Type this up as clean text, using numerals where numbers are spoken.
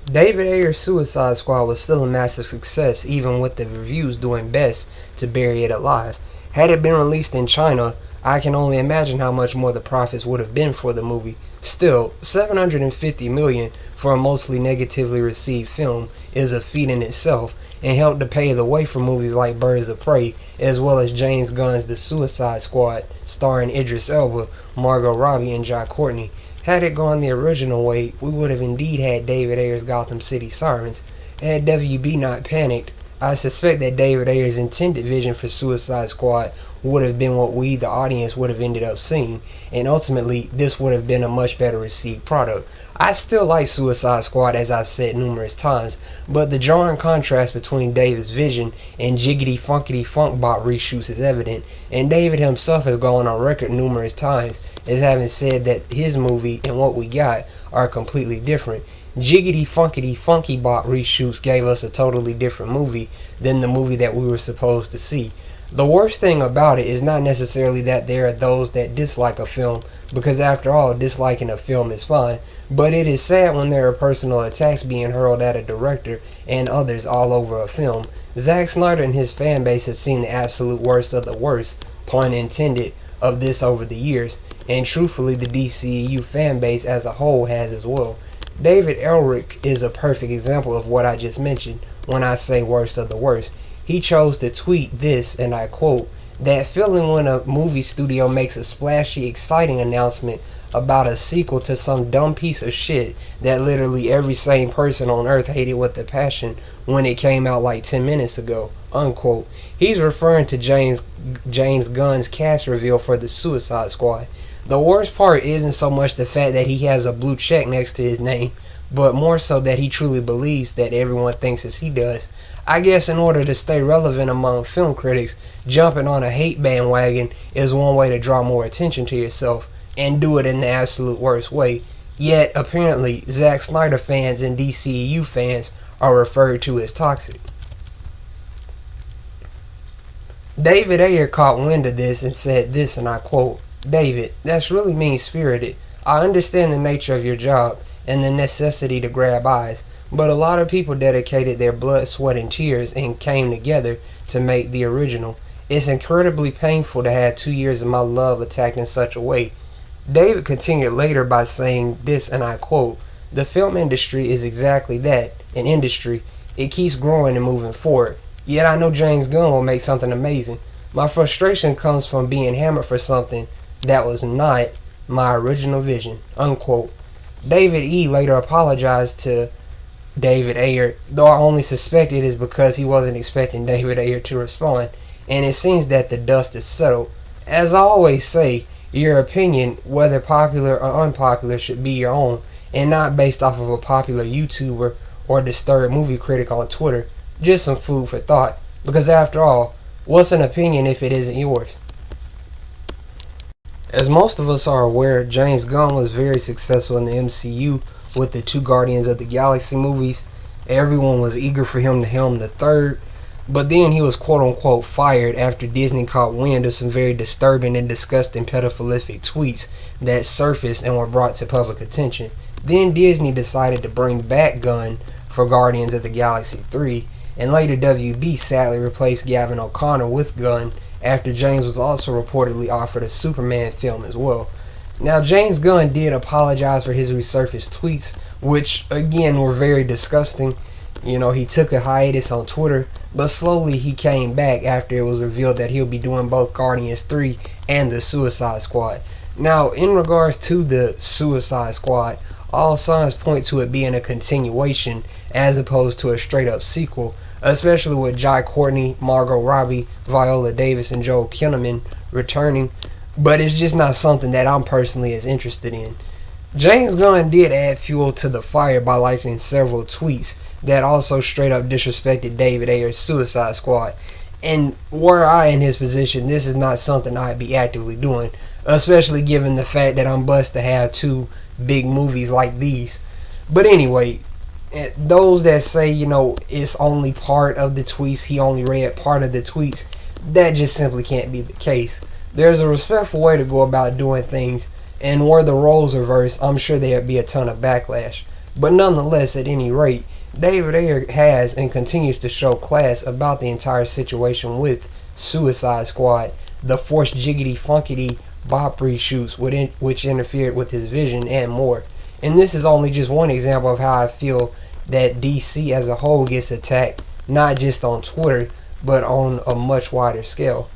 David Ayer's Suicide Squad was still a massive success, even with the reviews doing best to bury it alive. Had it been released in China, I can only imagine how much more the profits would have been for the movie. Still, 750 million for a mostly negatively received film is a feat in itself, and helped to pave the way for movies like Birds of Prey, as well as James Gunn's The Suicide Squad, starring Idris Elba, Margot Robbie, and Jai Courtney. Had it gone the original way, we would have indeed had David Ayer's Gotham City Sirens. Had WB not panicked, I suspect that David Ayer's intended vision for Suicide Squad would have been what we, the audience, would have ended up seeing, and ultimately, this would have been a much better received product. I still like Suicide Squad, as I've said numerous times, but the jarring contrast between David's vision and Jiggity Funkity Funkbot reshoots is evident, and David himself has gone on record numerous times as having said that his movie and what we got are completely different. Jiggity Funkity Funky Bot reshoots gave us a totally different movie than the movie that we were supposed to see. The worst thing about it is not necessarily that there are those that dislike a film, because after all, disliking a film is fine, but it is sad when there are personal attacks being hurled at a director and others all over a film. Zack Snyder and his fan base have seen the absolute worst of the worst, pun intended, of this over the years, and truthfully the DCEU fan base as a whole has as well. David Ehrlich is a perfect example of what I just mentioned when I say worst of the worst. He chose to tweet this, and I quote, "That feeling when a movie studio makes a splashy, exciting announcement about a sequel to some dumb piece of shit that literally every sane person on earth hated with a passion when it came out like 10 minutes ago," unquote. He's referring to James Gunn's cast reveal for the Suicide Squad. The worst part isn't so much the fact that he has a blue check next to his name, but more so that he truly believes that everyone thinks as he does. I guess in order to stay relevant among film critics, jumping on a hate bandwagon is one way to draw more attention to yourself, and do it in the absolute worst way. Yet, apparently, Zack Snyder fans and DCEU fans are referred to as toxic. David Ayer caught wind of this and said this, and I quote, "David, that's really mean-spirited. I understand the nature of your job and the necessity to grab eyes, but a lot of people dedicated their blood, sweat, and tears and came together to make the original. It's incredibly painful to have 2 years of my love attacked in such a way." David continued later by saying this, and I quote, "The film industry is exactly that, an industry. It keeps growing and moving forward. Yet I know James Gunn will make something amazing. My frustration comes from being hammered for something that was not my original vision," unquote. David E. later apologized to David Ayer, though I only suspect it is because he wasn't expecting David Ayer to respond, and it seems that the dust is settled. As I always say, your opinion, whether popular or unpopular, should be your own, and not based off of a popular YouTuber or disturbed movie critic on Twitter. Just some food for thought, because after all, what's an opinion if it isn't yours? As most of us are aware, James Gunn was very successful in the MCU with the two Guardians of the Galaxy movies. Everyone was eager for him to helm the third, but then he was quote-unquote fired after Disney caught wind of some very disturbing and disgusting pedophilic tweets that surfaced and were brought to public attention. Then Disney decided to bring back Gunn for Guardians of the Galaxy 3, and later WB sadly replaced Gavin O'Connor with Gunn after James was also reportedly offered a Superman film as well. Now, James Gunn did apologize for his resurfaced tweets, which again were very disgusting. You know, he took a hiatus on Twitter, but slowly he came back after it was revealed that he'll be doing both Guardians 3 and the Suicide Squad. Now, in regards to the Suicide Squad, all signs point to it being a continuation as opposed to a straight up sequel, especially with Jai Courtney, Margot Robbie, Viola Davis, and Joel Kinnaman returning, but it's just not something that I'm personally as interested in. James Gunn did add fuel to the fire by liking several tweets that also straight up disrespected David Ayer's Suicide Squad, and were I in his position, this is not something I'd be actively doing, especially given the fact that I'm blessed to have two big movies like these. But anyway, those that say, you know, it's only part of the tweets, he only read part of the tweets, that just simply can't be the case. There's a respectful way to go about doing things, and were the roles reversed, I'm sure there'd be a ton of backlash. But nonetheless, at any rate, David Ayer has and continues to show class about the entire situation with Suicide Squad, the forced jiggity funkity bop reshoots which interfered with his vision, and more. And this is only just one example of how I feel that DC as a whole gets attacked, not just on Twitter, but on a much wider scale.